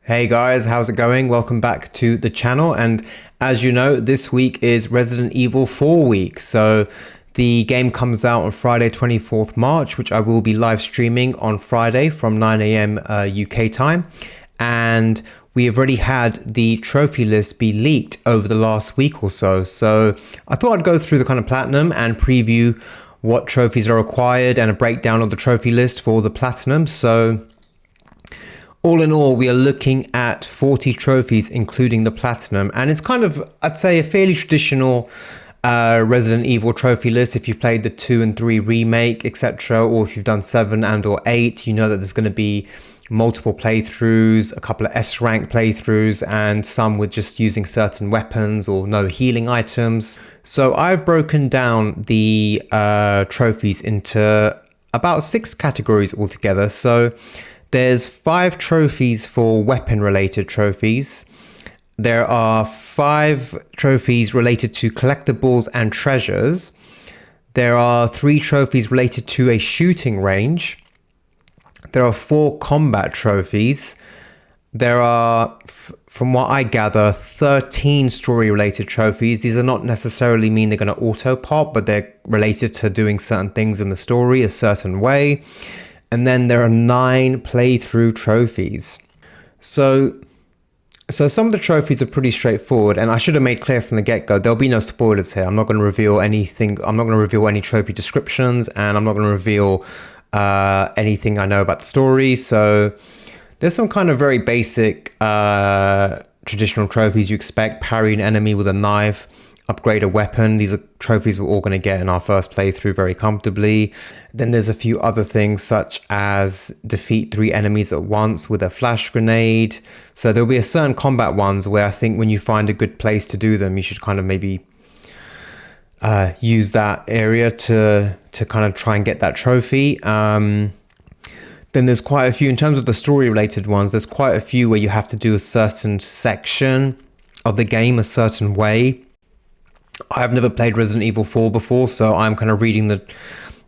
Hey guys, how's it going? Welcome back to the channel. And as you know, this week is Resident Evil 4 week. So the game comes out on Friday, 24th March, which I will be live streaming on Friday from 9 a.m. UK time. And we have already had the trophy list be leaked over the last week or so. So I thought I'd go through the kind of platinum and preview what trophies are required and a breakdown of the trophy list for the platinum. So all in all, we are looking at 40 trophies, including the platinum. And it's kind of, I'd say, a fairly traditional Resident Evil trophy list. If you've played the 2 and 3 remake, etc., or if you've done 7 and or 8, you know that there's going to be multiple playthroughs, a couple of S-rank playthroughs, and some with just using certain weapons or no healing items. So I've broken down the trophies into about 6 categories altogether. So there's 5 trophies for weapon-related trophies. There are 5 trophies related to collectibles and treasures. There are 3 trophies related to a shooting range. There are 4 combat trophies. There are, from what I gather, 13 story-related trophies. These are not necessarily mean they're going to auto-pop, but they're related to doing certain things in the story a certain way. And then there are 9 playthrough trophies. So some of the trophies are pretty straightforward, and I should have made clear from the get-go, there'll be no spoilers here. I'm not going to reveal anything. I'm not going to reveal any trophy descriptions, and I'm not going to reveal anything I know about the story. So there's some kind of very basic traditional trophies you expect: parry an enemy with a knife, upgrade a weapon. These are trophies we're all going to get in our first playthrough very comfortably. Then there's a few other things such as defeat 3 enemies at once with a flash grenade. So there'll be a certain combat ones where I think when you find a good place to do them, you should kind of maybe use that area to kind of try and get that trophy. Then there's quite a few, in terms of the story related ones, there's quite a few where you have to do a certain section of the game a certain way. I've never played Resident Evil 4 before, so I'm kind of reading the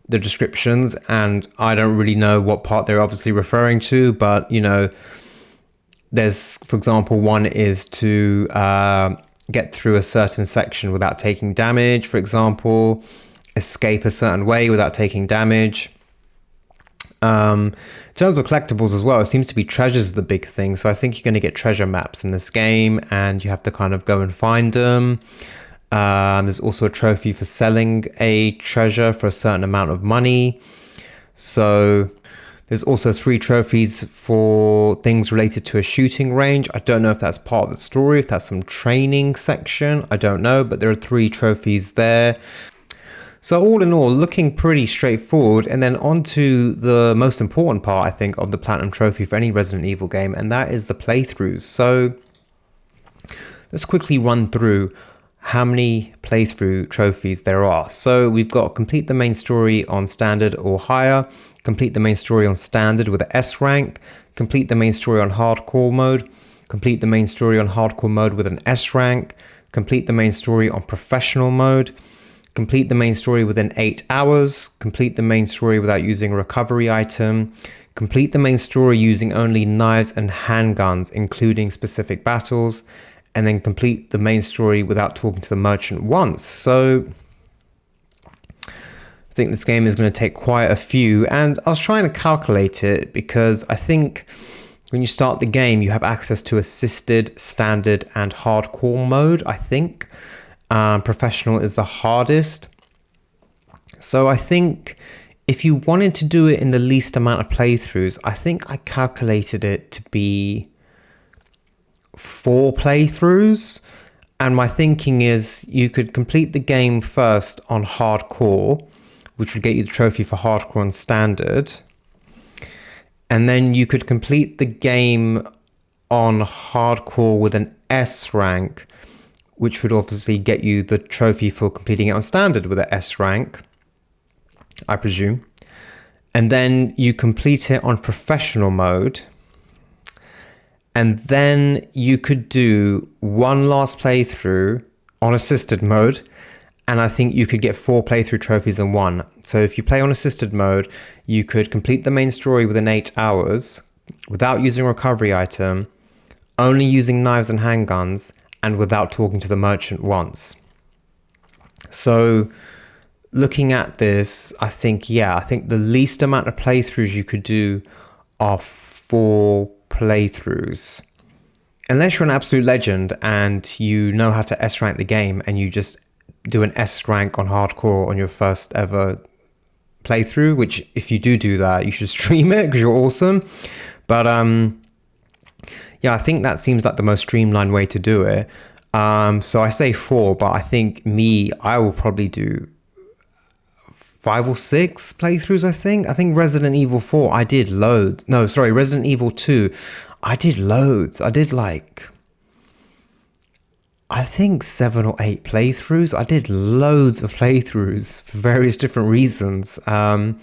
descriptions, and I don't really know what part they're obviously referring to, but you know, there's, for example, one is to get through a certain section without taking damage, for example, escape a certain way without taking damage. In terms of collectibles as well, it seems to be treasures the big thing, so I think you're going to get treasure maps in this game, and you have to kind of go and find them. There's also a trophy for selling a treasure for a certain amount of money. So there's also 3 trophies for things related to a shooting range. I don't know if that's part of the story, if that's some training section. I don't know, but there are 3 trophies there. So all in all, looking pretty straightforward. And then on to the most important part, I think, of the Platinum Trophy for any Resident Evil game, and that is the playthroughs. So let's quickly run through how many playthrough trophies there are. So we've got complete the main story on standard or higher, complete the main story on standard with an S rank, complete the main story on hardcore mode, complete the main story on hardcore mode with an S rank, complete the main story on professional mode, complete the main story within 8 hours, complete the main story without using a recovery item, complete the main story using only knives and handguns, including specific battles, and then complete the main story without talking to the merchant once. So I think this game is going to take quite a few, and I was trying to calculate it because I think when you start the game, you have access to assisted, standard, and hardcore mode, I think. Professional is the hardest. So I think if you wanted to do it in the least amount of playthroughs, I think I calculated it to be 4 playthroughs, and my thinking is you could complete the game first on hardcore, which would get you the trophy for hardcore and standard, and then you could complete the game on hardcore with an S rank, which would obviously get you the trophy for completing it on standard with an S rank, I presume, and then you complete it on professional mode. And then you could do one last playthrough on assisted mode, and I think you could get 4 playthrough trophies in one. So if you play on assisted mode, you could complete the main story within 8 hours without using a recovery item, only using knives and handguns, and without talking to the merchant once. So looking at this, I think the least amount of playthroughs you could do are 4 playthroughs. Unless you're an absolute legend and you know how to S rank the game and you just do an S rank on hardcore on your first ever playthrough, which if you do that, you should stream it because you're awesome. But yeah, I think that seems like the most streamlined way to do it. So I say 4, but I think I will probably do 5 or 6 playthroughs. I think Resident Evil 4 I did loads. No, sorry, Resident Evil 2 I did loads. I did like, I think 7 or 8 playthroughs. I did loads of playthroughs for various different reasons. And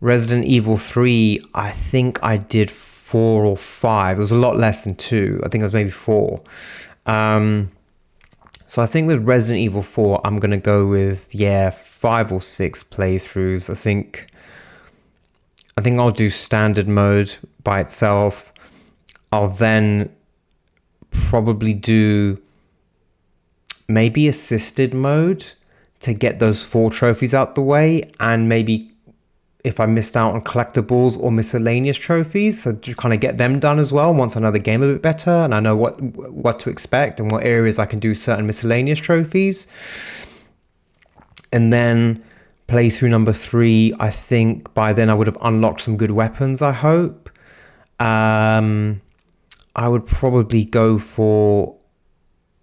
Resident Evil 3, I think I did 4 or 5. It was a lot less than 2. I think it was maybe 4. So I think with Resident Evil 4, I'm going to go with, 5 or 6 playthroughs. I think I'll do standard mode by itself. I'll then probably do maybe assisted mode to get those 4 trophies out the way, and maybe if I missed out on collectibles or miscellaneous trophies, so to kind of get them done as well once I know the game a bit better and I know what to expect and what areas I can do certain miscellaneous trophies. And then playthrough number 3, I think by then I would have unlocked some good weapons, I hope. I would probably go for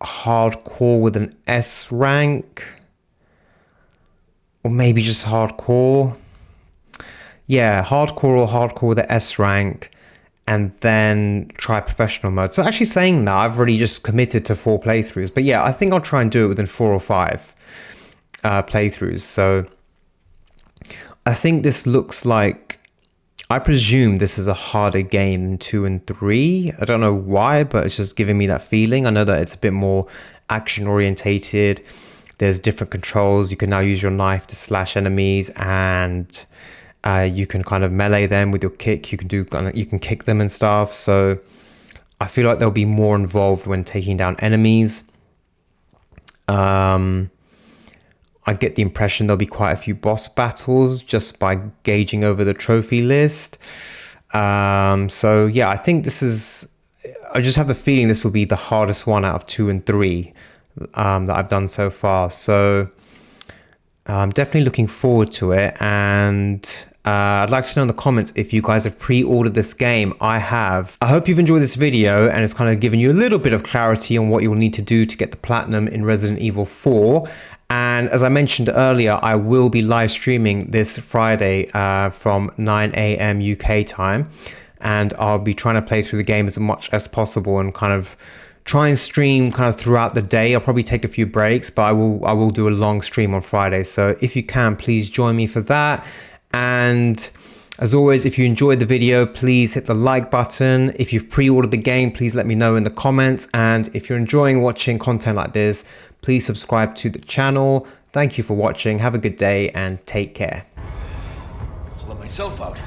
hardcore with an S rank, or maybe just hardcore. Yeah, hardcore or hardcore with an S rank, and then try professional mode. So actually saying that, I've already just committed to 4 playthroughs. But yeah, I think I'll try and do it within 4 or 5 playthroughs. So I think this looks like, I presume this is a harder game than 2 and 3. I don't know why, but it's just giving me that feeling. I know that it's a bit more action orientated. There's different controls. You can now use your knife to slash enemies, and you can kind of melee them with your kick. You can kick them and stuff. So I feel like they'll be more involved when taking down enemies. I get the impression there'll be quite a few boss battles just by gauging over the trophy list. So yeah, I think I just have the feeling this will be the hardest one out of 2 and 3 that I've done so far. So I'm definitely looking forward to it. And I'd like to know in the comments if you guys have pre-ordered this game. I have. I hope you've enjoyed this video and it's kind of given you a little bit of clarity on what you'll need to do to get the platinum in Resident Evil 4. And as I mentioned earlier, I will be live streaming this Friday from 9 a.m. UK time. And I'll be trying to play through the game as much as possible and kind of try and stream kind of throughout the day. I'll probably take a few breaks, but I will do a long stream on Friday. So if you can, please join me for that. And as always, if you enjoyed the video, please hit the like button. If you've pre-ordered the game, please let me know in the comments. And if you're enjoying watching content like this, please subscribe to the channel. Thank you for watching. Have a good day and take care. I'll let myself out.